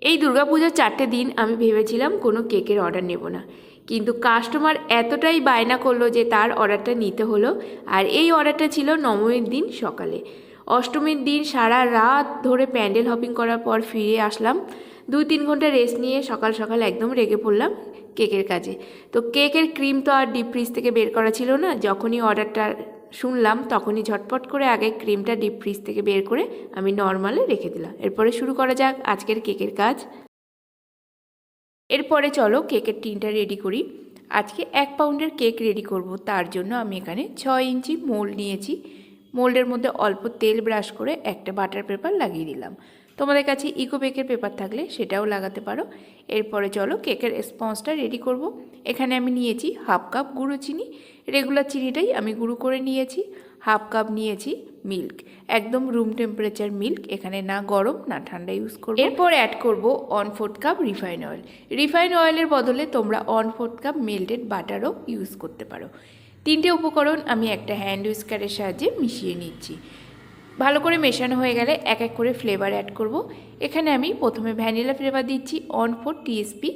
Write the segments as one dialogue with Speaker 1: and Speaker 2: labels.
Speaker 1: এই দুর্গাপূজার 4টে দিন আমি ভেবেছিলাম কোনো কেকের অর্ডার নেব না, কিন্তু কাস্টমার এতটাই বায়না করলো যে তার অর্ডারটা নিতে হলো। আর এই অর্ডারটা ছিল নবমীর দিন সকালে। অষ্টমীর দিন সারা রাত ধরে প্যান্ডেল হপিং করার পর ফিরে আসলাম, 2-3 ঘন্টা রেস্ট নিয়ে সকাল সকাল একদম রেগে পড়লাম কেকের কাজে। তো কেকের ক্রিম তো আর ডিপ ফ্রিজ থেকে বের করা ছিল না। যখনই অর্ডারটা শুনলাম তখনই ঝটপট করে আগে ক্রিমটা ডিপ ফ্রিজ থেকে বের করে আমি নর্মালে রেখে দিলাম। এরপরে শুরু করা যাক আজকের কেকের কাজ। এরপরে চলো কেকের টিনটা রেডি করি। আজকে 1 পাউন্ডের কেক রেডি করব, তার জন্য আমি এখানে 6 ইঞ্চি মোল্ড নিয়েছি। মোল্ডের মধ্যে অল্প তেল ব্রাশ করে একটা বাটার পেপার লাগিয়ে দিলাম। তোমাদের কাছে ইকো বেকের পেপার থাকলে সেটাও লাগাতে পারো। এরপরে চলো কেকের স্পঞ্জটা রেডি করব। এখানে আমি নিয়েছি 1/2 কাপ গুঁড়ো চিনি, রেগুলার চিনিটাই আমি গুঁড়ো করে নিয়েছি। 1/2 কাপ নিয়েছি মিল্ক, একদম রুম টেম্পারেচার মিল্ক, এখানে না গরম না ঠান্ডা ইউজ করব। এরপর অ্যাড করব 1/4 কাপ রিফাইন অয়েল। রিফাইন অয়েলের বদলে তোমরা 1/4 কাপ মেল্টেড বাটারও ইউজ করতে পারো। 3টে উপকরণ আমি একটা হ্যান্ড উইস্কারের সাহায্যে মিশিয়ে নিচ্ছি। ভালো করে মেশানো হয়ে গেলে এক এক করে ফ্লেভার অ্যাড করব। এখানে আমি প্রথমে ভ্যানিলা ফ্লেভার দিচ্ছি 1/4 টিএসপি,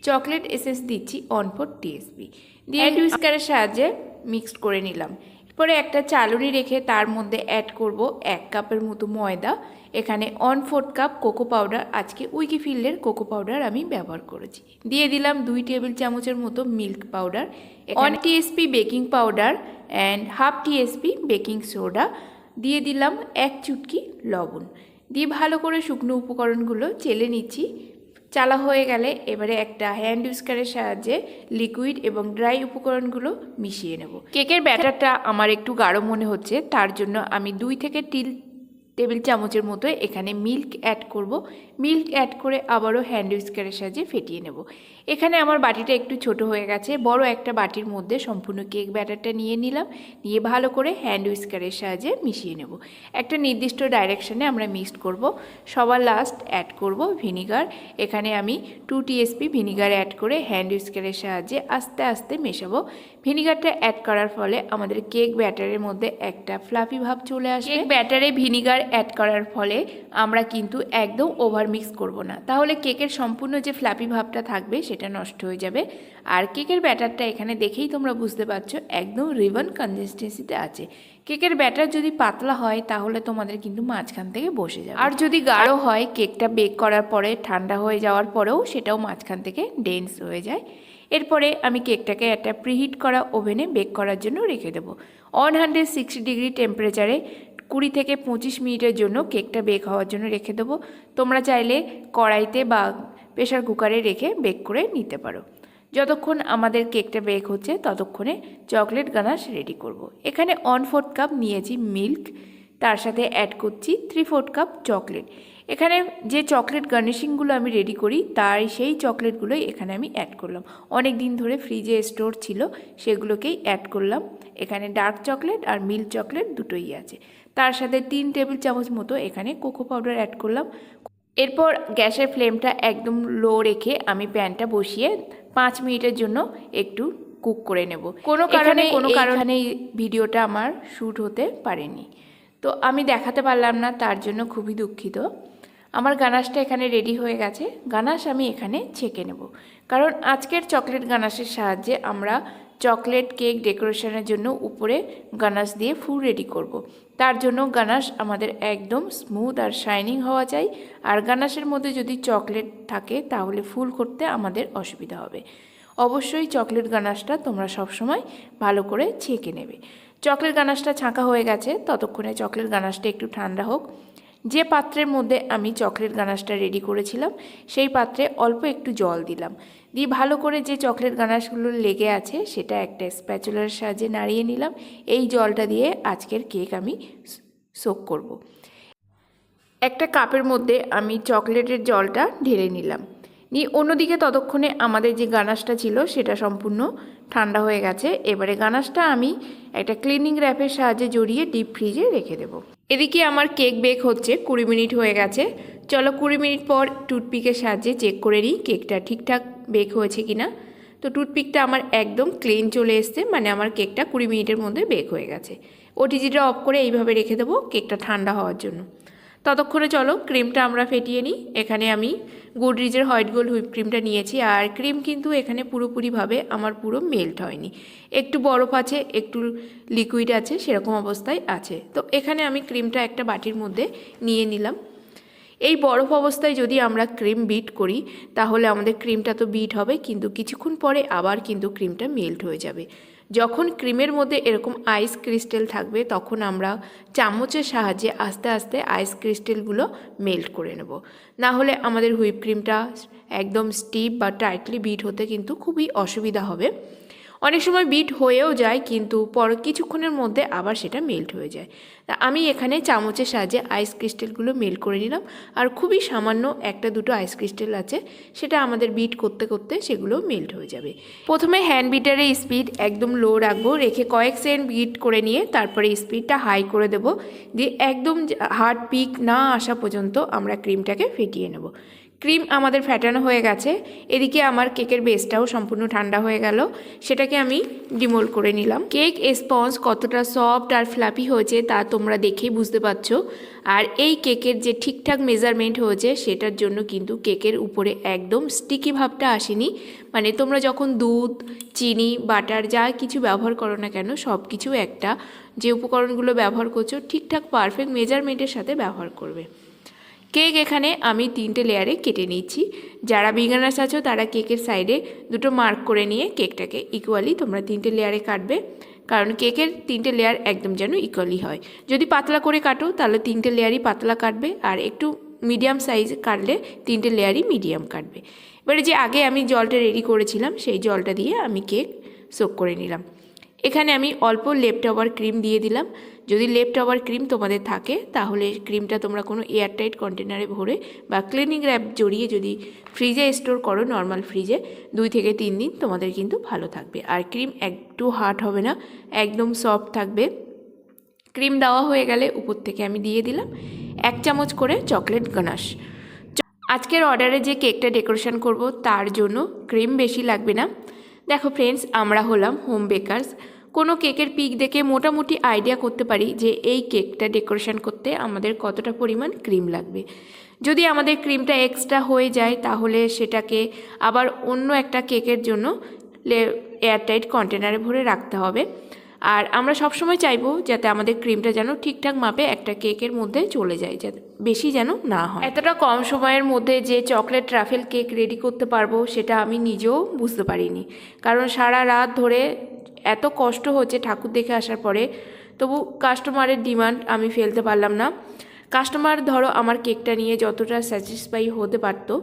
Speaker 1: চকলেট এসেন্স দিচ্ছি 1/4 টিএসপি দিয়ে হ্যান্ড উইস্কারের সাহায্যে মিক্সড করে নিলাম। এরপরে একটা চালনি রেখে তার মধ্যে অ্যাড করব 1 কাপের মতো ময়দা। এখানে 1/4 কাপ কোকো পাউডার, আজকে উইকিফিল্ডের কোকো পাউডার আমি ব্যবহার করেছি। দিয়ে দিলাম 2 টেবিল চামচের মতো milk powder, 1 TSP baking powder and 1/2 TSP baking soda, দিয়ে দিলাম 1 চুটকি লবণ। দিয়ে ভালো করে শুকনো উপকরণগুলো চেলে নিচ্ছি। চালা হয়ে গেলে এবারে একটা হ্যান্ড উইস্কারের সাহায্যে লিকুইড এবং ড্রাই উপকরণগুলো মিশিয়ে নেব। কেকের ব্যাটারটা আমার একটু গাঢ় মনে হচ্ছে, তার জন্য আমি 2 থেকে 3 টেবিল চামচের মতো এখানে মিল্ক অ্যাড করব। মিল্ক অ্যাড করে আবারও হ্যান্ড উইস্কারের সাহায্যে ফেটিয়ে নেব। এখানে আমার বাটিটা একটু ছোট হয়ে গেছে, বড় একটা বাটির মধ্যে সম্পূর্ণ কেক ব্যাটারটা নিয়ে নিলাম। নিয়ে ভালো করে হ্যান্ড উইস্কারের সাহায্যে মিশিয়ে নেব। একটা নির্দিষ্ট ডাইরেকশনে আমরা মিক্সড করব। সবার লাস্ট অ্যাড করব ভিনিগার। এখানে আমি 2 টিএসপি ভিনিগার অ্যাড করে হ্যান্ড উইস্কারের সাহায্যে আস্তে আস্তে মেশাবো। ভিনিগারটা অ্যাড করার ফলে আমাদের কেক ব্যাটারের মধ্যে একটা ফ্লাফি ভাব চলে আসবে। কেক ব্যাটারে ভিনিগার অ্যাড করার ফলে আমরা কিন্তু একদম ওভার মিক্স করব না, তাহলে কেকের সম্পূর্ণ যে ফ্লাফি ভাবটা থাকবে সেটা নষ্ট হয়ে যাবে। আর কেকের ব্যাটারটা এখানে দেখেই তোমরা বুঝতে পারছো একদম রিবন কনসিস্টেন্সিতে আছে। কেকের ব্যাটার যদি পাতলা হয় তাহলে তোমাদের কিন্তু মাঝখান থেকে বসে যাবে, আর যদি গাঢ় হয় কেকটা বেক করার পরে ঠান্ডা হয়ে যাওয়ার পরেও সেটাও মাঝখান থেকে ডেন্স হয়ে যায়। এরপরে আমি কেকটাকে একটা প্রিহিট করা ওভেনে বেক করার জন্য রেখে দেবো। 160 ডিগ্রি টেম্পারেচারে 20 থেকে 25 মিনিটের জন্য কেকটা বেক হওয়ার জন্য রেখে দেবো। তোমরা চাইলে কড়াইতে বা প্রেশার কুকারে রেখে বেক করে নিতে পারো। যতক্ষণ আমাদের কেকটা বেক হচ্ছে ততক্ষণে চকলেট গানাশ রেডি করব। এখানে 1/4 কাপ নিয়েছি মিল্ক, তার সাথে অ্যাড করছি 3/4 কাপ চকলেট। এখানে যে চকলেট গার্নিশিংগুলো আমি রেডি করি তার সেই চকলেটগুলোই এখানে আমি অ্যাড করলাম। অনেক দিন ধরে ফ্রিজে স্টোর ছিল সেগুলোকেই অ্যাড করলাম। এখানে ডার্ক চকলেট আর মিল্ক চকলেট দুটোই আছে। তার সাথে 3 টেবিল চামচ মতো এখানে কোকো পাউডার অ্যাড করলাম। এরপর গ্যাসের ফ্লেমটা একদম লো রেখে আমি প্যানটা বসিয়ে 5 মিনিটের জন্য একটু কুক করে নেব। কোনো কারণে ভিডিওটা আমার শ্যুট হতে পারেনি, তো আমি দেখাতে পারলাম না, তার জন্য খুবই দুঃখিত। আমার গানাশটা এখানে রেডি হয়ে গেছে। গানাশ আমি এখানে ছেঁকে নেব, কারণ আজকের চকলেট গানাশের সাহায্যে আমরা চকলেট কেক ডেকোরেশনের জন্য উপরে গানাশ দিয়ে ফুল রেডি করব। তার জন্য গানাশ আমাদের একদম স্মুথ আর শাইনিং হওয়া চাই। আর গানাশের মধ্যে যদি চকলেট থাকে তাহলে ফুল করতে আমাদের অসুবিধা হবে। অবশ্যই চকলেট গানাশটা তোমরা সবসময় ভালো করে ছেঁকে নেবে। চকলেট গানাশটা ছাঁকা হয়ে গেছে, ততক্ষণে চকলেট গানাশটা একটু ঠান্ডা হোক। যে পাত্রের মধ্যে আমি চকলেট গানাশটা রেডি করেছিলাম সেই পাত্রে অল্প একটু জল দিলাম। দিয়ে ভালো করে যে চকলেট গানাশগুলো লেগে আছে সেটা একটা স্প্যাচুলার সাহায্যে নাড়িয়ে নিলাম। এই জলটা দিয়ে আজকের কেক আমি সোক করব। একটা কাপের মধ্যে আমি চকলেটের জলটা ঢেলে নিলাম। নিয়ে অন্যদিকে ততক্ষণে আমাদের যে গানাশটা ছিল সেটা সম্পূর্ণ ঠান্ডা হয়ে গেছে। এবারে গানাশটা আমি একটা ক্লিনিং র্যাপের সাহায্যে জড়িয়ে ডিপ ফ্রিজে রেখে দেব। এদিকে আমার কেক বেক হচ্ছে 20 মিনিট হয়ে গেছে। চলো 20 মিনিট পর টুথপিকের সাহায্যে চেক করে নিই কেকটা ঠিকঠাক বেক হয়েছে কিনা। তো টুথপিকটা আমার একদম ক্লিন চলে এসছে, মানে আমার কেকটা 20 মিনিটের মধ্যে বেক হয়ে গেছে। ওটিজিটা অফ করে এইভাবে রেখে দেবো কেকটা ঠান্ডা হওয়ার জন্য। ততক্ষণে চলো ক্রিমটা আমরা ফেটিয়ে নিই। এখানে আমি গুডরিজের হোয়াইট গোল্ড হুইপ ক্রিমটা নিয়েছি, আর ক্রিম কিন্তু এখানে পুরোপুরিভাবে আমার পুরো মেল্ট হয়নি, একটু বরফ আছে, একটু লিকুইড আছে, সেরকম অবস্থায় আছে। তো এখানে আমি ক্রিমটা একটা বাটির মধ্যে নিয়ে নিলাম। এই বরফ অবস্থায় যদি আমরা ক্রিম বিট করি তাহলে আমাদের ক্রিমটা তো বিট হবে, কিন্তু কিছুক্ষণ পরে আবার কিন্তু ক্রিমটা মেল্ট হয়ে যাবে। যখন ক্রিমের মধ্যে এরকম আইস ক্রিস্টাল থাকবে তখন আমরা চামচের সাহায্যে আস্তে আস্তে আইস ক্রিস্টালগুলো মেল্ট করে নেব, না হলে আমাদের হুইপ ক্রিমটা একদম স্টিফ বা টাইটলি বিট হতে কিন্তু খুবই অসুবিধা হবে। অনেক সময় বিট হয়েও যায়, কিন্তু পর কিছুক্ষণের মধ্যে আবার সেটা মেল্ট হয়ে যায়। তা আমি এখানে চামচের সাহায্যে আইস ক্রিস্টালগুলো মেল্ট করে নিলাম, আর খুবই সামান্য একটা দুটো আইস ক্রিস্টাল আছে, সেটা আমাদের বিট করতে করতে সেগুলো মেল্ট হয়ে যাবে। প্রথমে হ্যান্ড বিটারের স্পিড একদম লো রাখবো, রেখে কয়েক সেকেন্ড বিট করে নিয়ে তারপরে স্পিডটা হাই করে দেবো, দিয়ে একদম হার্ড পিক না আসা পর্যন্ত আমরা ক্রিমটাকে ফেটিয়ে নেব। ক্রিম আমাদের ফ্যাটানো হয়ে গেছে। এদিকে আমার কেকের বেসটাও সম্পূর্ণ ঠান্ডা হয়ে গেল, সেটাকে আমি ডিমোল্ড করে নিলাম। কেক স্পঞ্জ কতটা সফট আর ফ্লাফি হয়েছে তা তোমরা দেখেই বুঝতে পারছো। আর এই কেকের যে ঠিকঠাক মেজারমেন্ট হয়েছে সেটার জন্য কিন্তু কেকের উপরে একদম স্টিকি ভাবটা আসেনি। মানে তোমরা যখন দুধ, চিনি, বাটার যা কিছু ব্যবহার করো না কেন, সব কিছু একটা যে উপকরণগুলো ব্যবহার করছো ঠিকঠাক পারফেক্ট মেজারমেন্টের সাথে ব্যবহার করবে। কেক এখানে আমি 3টে লেয়ারে কেটে নিচ্ছি। যারা বিগিনার্স আছো তারা কেকের সাইডে দুটো মার্ক করে নিয়ে কেকটাকে ইকুয়ালি তোমরা 3টে লেয়ারে কাটবে, কারণ কেকের 3টে লেয়ার একদম যেন ইকুয়ালি হয়। যদি পাতলা করে কাটো তাহলে 3টে লেয়ারই পাতলা কাটবে, আর একটু মিডিয়াম সাইজ কাটলে 3টে লেয়ারই মিডিয়াম কাটবে। এবারে যে আগে আমি জলটা রেডি করেছিলাম সেই জলটা দিয়ে আমি কেক সোক করে নিলাম। এখানে আমি অল্প লেফট ওভার ক্রিম দিয়ে দিলাম। যদি লেফট ওভার ক্রিম তোমাদের থাকে তাহলে ক্রিমটা তোমরা কোনো এয়ারটাইট কন্টেনারে ভরে বা ক্লিনিং র্যাপ জড়িয়ে যদি ফ্রিজে স্টোর করো, নর্মাল ফ্রিজে 2 থেকে 3 দিন তোমাদের কিন্তু ভালো থাকবে। আর ক্রিম একটু হার্ড হবে না, একদম সফট থাকবে। ক্রিম দেওয়া হয়ে গেলে উপর থেকে আমি দিয়ে দিলাম 1 চামচ করে চকলেট গানাশ। আজকের অর্ডারে যে কেকটা ডেকোরেশন করব তার জন্য ক্রিম বেশি লাগবে না। দেখো ফ্রেন্ডস, আমরা হলাম হোম বেকারস। কোনো কেকের পিক দেখে মোটামুটি আইডিয়া করতে পারি যে এই কেকটা ডেকোরেশন করতে আমাদের কতটা পরিমাণ ক্রিম লাগবে। যদি আমাদের ক্রিমটা এক্সট্রা হয়ে যায় তাহলে সেটাকে আবার অন্য একটা কেকের জন্য এয়ারটাইট কন্টেনারে ভরে রাখতে হবে। আর আমরা সবসময় চাইবো যাতে আমাদের ক্রিমটা যেন ঠিকঠাক মাপে একটা কেকের মধ্যে চলে যায়, যাতে বেশি যেন না হয়। এতটা কম সময়ের মধ্যে যে চকলেট ট্রাফেল কেক রেডি করতে পারবো সেটা আমি নিজেও বুঝতে পারিনি, কারণ সারা রাত ধরে এত কষ্ট হচ্ছে ঠাকুর দেখে আসার পরে, তবু কাস্টমারের ডিমান্ড আমি ফেলতে পারলাম না। কাস্টমার ধরো আমার কেকটা নিয়ে যতটা স্যাটিসফাই হতে পারতো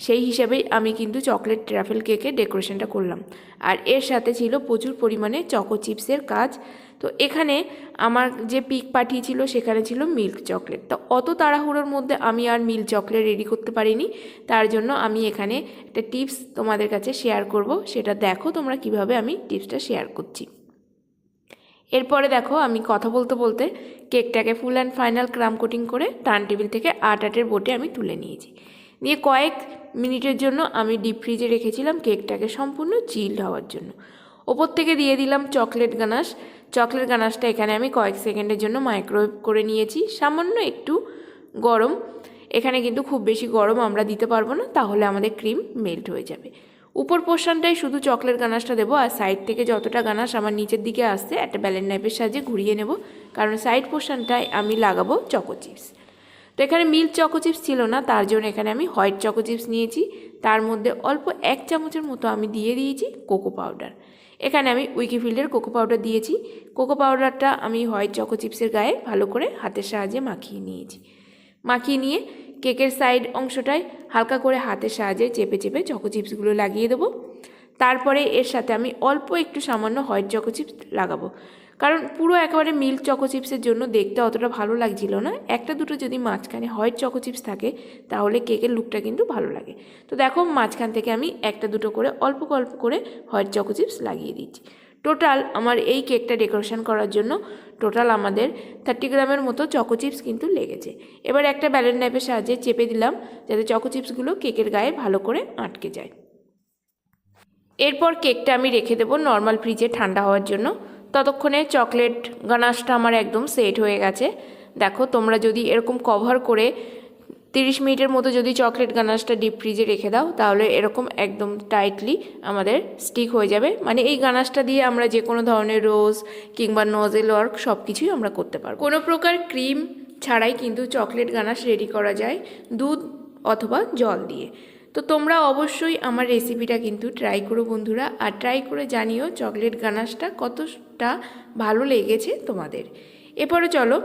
Speaker 1: সেই হিসাবেই আমি কিন্তু চকলেট ট্রাফেল কেকের ডেকোরেশনটা করলাম। আর এর সাথে ছিল প্রচুর পরিমাণে চকো চিপসের কাজ। তো এখানে আমার যে পিক পাঠিয়েছিল সেখানে ছিল মিল্ক চকলেট। তো অত তাড়াহুড়োর মধ্যে আমি আর মিল্ক চকলেট রেডি করতে পারিনি, তার জন্য আমি এখানে একটা টিপস তোমাদের কাছে শেয়ার করব, সেটা দেখো তোমরা কিভাবে আমি টিপসটা শেয়ার করছি। এরপরে দেখো আমি কথা বলতে বলতে কেকটাকে full and final crumb coating করে টার্ন টেবিল থেকে আটের বোটে আমি তুলে নিয়েছি। নিয়ে কয়েক মিনিটের জন্য আমি ডিপ ফ্রিজে রেখেছিলাম কেকটাকে সম্পূর্ণ চিল্ড হওয়ার জন্য। ওপর থেকে দিয়ে দিলাম চকলেট গানাশ। চকলেট গানাশটা এখানে আমি কয়েক সেকেন্ডের জন্য মাইক্রোওয়েভ করে নিয়েছি, সামান্য একটু গরম। এখানে কিন্তু খুব বেশি গরম আমরা দিতে পারবো না, তাহলে আমাদের ক্রিম মেল্ট হয়ে যাবে। উপর পোর্শনটাই শুধু চকলেট গানাশটা দেবো, আর সাইড থেকে যতটা গানাশ আমার নিচের দিকে আসছে একটা ব্যালেন্স নাইফের সাহায্যে ঘুরিয়ে নেব, কারণ সাইড পোর্শনটায় আমি লাগাবো চকো চিপস। তো এখানে মিল্ক চকো চিপস ছিল না, তার জন্য এখানে আমি হোয়াইট চকো চিপস নিয়েছি। তার মধ্যে অল্প 1 চামচের মতো আমি দিয়ে দিয়েছি কোকো পাউডার। এখানে আমি উইকিফিল্ডের কোকো পাউডার দিয়েছি। কোকো পাউডারটা আমি হোয়াইট চকো চিপসের গায়ে ভালো করে হাতের সাহায্যে মাখিয়ে নিয়েছি। মাখিয়ে নিয়ে কেকের সাইড অংশটায় হালকা করে হাতের সাহায্যে চেপে চেপে চকো চিপসগুলো লাগিয়ে দেবো। তারপরে এর সাথে আমি অল্প একটু সামান্য হোয়াইট চকো চিপস লাগাবো, কারণ পুরো একেবারে মিল্ক চকো চিপসের জন্য দেখতে অতটা ভালো লাগছিল না। একটা দুটো যদি মাঝখানে হোয়াইট চকো চিপস থাকে তাহলে কেকের লুকটা কিন্তু ভালো লাগে। তো দেখো মাঝখান থেকে আমি একটা দুটো করে অল্প অল্প করে হোয়াইট চকো চিপস লাগিয়ে দিচ্ছি। টোটাল আমার এই কেকটা ডেকোরেশন করার জন্য টোটাল আমাদের 30 গ্রামের মতো চকো চিপস কিন্তু লেগেছে। এবার একটা ব্যালেন্স নাইফের সাহায্যে চেপে দিলাম যাতে চকো চিপসগুলো কেকের গায়ে ভালো করে আটকে যায়। এরপর কেকটা আমি রেখে দেবো নর্মাল ফ্রিজে ঠান্ডা হওয়ার জন্য। ততক্ষণে চকলেট গানাশটা আমার একদম সেট হয়ে গেছে। দেখো তোমরা যদি এরকম কভার করে 30 মিনিটের মতো যদি চকলেট গানাশটা ডিপ ফ্রিজে রেখে দাও তাহলে এরকম একদম টাইটলি আমাদের স্টিক হয়ে যাবে। মানে এই গানাশটা দিয়ে আমরা যে কোনো ধরনের রোজ কিংবা নজেল ওয়ার্ক সব কিছুই আমরা করতে পারবো। কোনো প্রকার ক্রিম ছাড়াই কিন্তু চকলেট গানাশ রেডি করা যায় দুধ অথবা জল দিয়ে। তো তোমরা অবশ্যই আমার রেসিপিটা কিন্তু ট্রাই করো বন্ধুরা, আর ট্রাই করে জানিও চকলেট গানাশটা কতটা ভালো লেগেছে তোমাদের। এরপরে চলো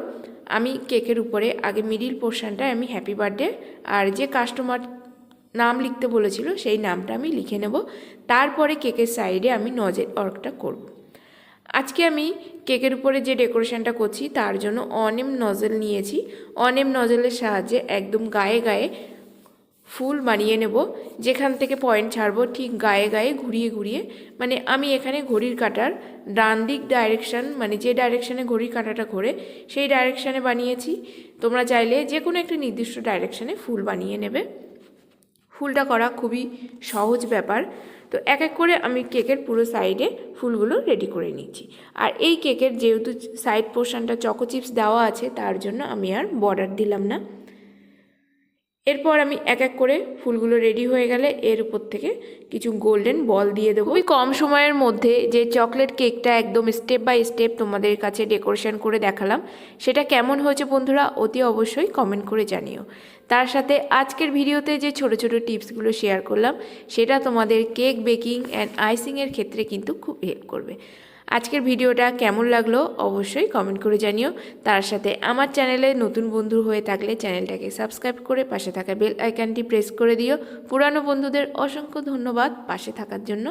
Speaker 1: আমি কেকের উপরে আগে মিডিল পোর্শনটায় আমি হ্যাপি বার্থডে আর যে কাস্টমার নাম লিখতে বলেছিল সেই নামটা আমি লিখে নেব। তারপরে কেকের সাইডে আমি নজেল ওয়ার্কটা করব। আজকে আমি কেকের উপরে যে ডেকোরেশনটা করছি তার জন্য অনেম নজেল নিয়েছি। অনেম নজেলের সাহায্যে একদম গায়ে গায়ে ফুল বানিয়ে নেব। যেখান থেকে পয়েন্ট ছাড়বো ঠিক গায়ে গায়ে ঘুরিয়ে ঘুরিয়ে, মানে আমি এখানে ঘড়ির কাঁটার ডান দিক ডাইরেকশান, মানে যে ডাইরেকশানে ঘড়ির কাঁটাটা ঘোরে সেই ডাইরেকশানে বানিয়েছি। তোমরা চাইলে যে কোনো একটা নির্দিষ্ট ডাইরেকশানে ফুল বানিয়ে নেবে। ফুলটা করা খুবই সহজ ব্যাপার। তো এক এক করে আমি কেকের পুরো সাইডে ফুলগুলো রেডি করে নিচ্ছি। আর এই কেকের যেহেতু সাইড পোর্শনটা চকো চিপস দেওয়া আছে তার জন্য আমি আর বর্ডার দিলাম না। এরপর আমি এক এক করে ফুলগুলো রেডি হয়ে গেলে এর উপর থেকে কিছু গোল্ডেন বল দিয়ে দেবো। ওই কম সময়ের মধ্যে যে চকলেট কেকটা একদম স্টেপ বাই স্টেপ তোমাদের কাছে ডেকোরেশন করে দেখালাম, সেটা কেমন হয়েছে বন্ধুরা অতি অবশ্যই কমেন্ট করে জানিও। তার সাথে আজকের ভিডিওতে যে ছোট ছোট টিপসগুলো শেয়ার করলাম সেটা তোমাদের কেক বেকিং অ্যান্ড আইসিংয়ের ক্ষেত্রে কিন্তু খুব হেল্প করবে। আজকের ভিডিওটা কেমন লাগলো অবশ্যই কমেন্ট করে জানিও। তার সাথে আমার চ্যানেলে নতুন বন্ধু হয়ে থাকলে চ্যানেলটাকে সাবস্ক্রাইব করে পাশে থাকা বেল আইকনটি প্রেস করে দিও। পুরানো বন্ধুদের অসংখ্য ধন্যবাদ পাশে থাকার জন্য।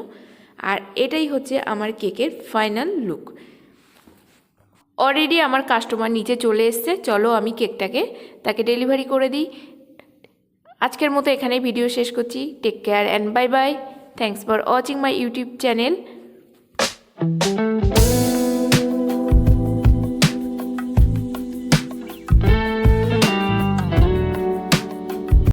Speaker 1: আর এটাই হচ্ছে আমার কেকের ফাইনাল লুক। অলরেডি আমার কাস্টমার নিচে চলে এসছে, চলো আমি কেকটাকে তাকে ডেলিভারি করে দিই। আজকের মতো এখানেই ভিডিও শেষ করছি। Take care and bye bye. Thanks for watching my YouTube channel.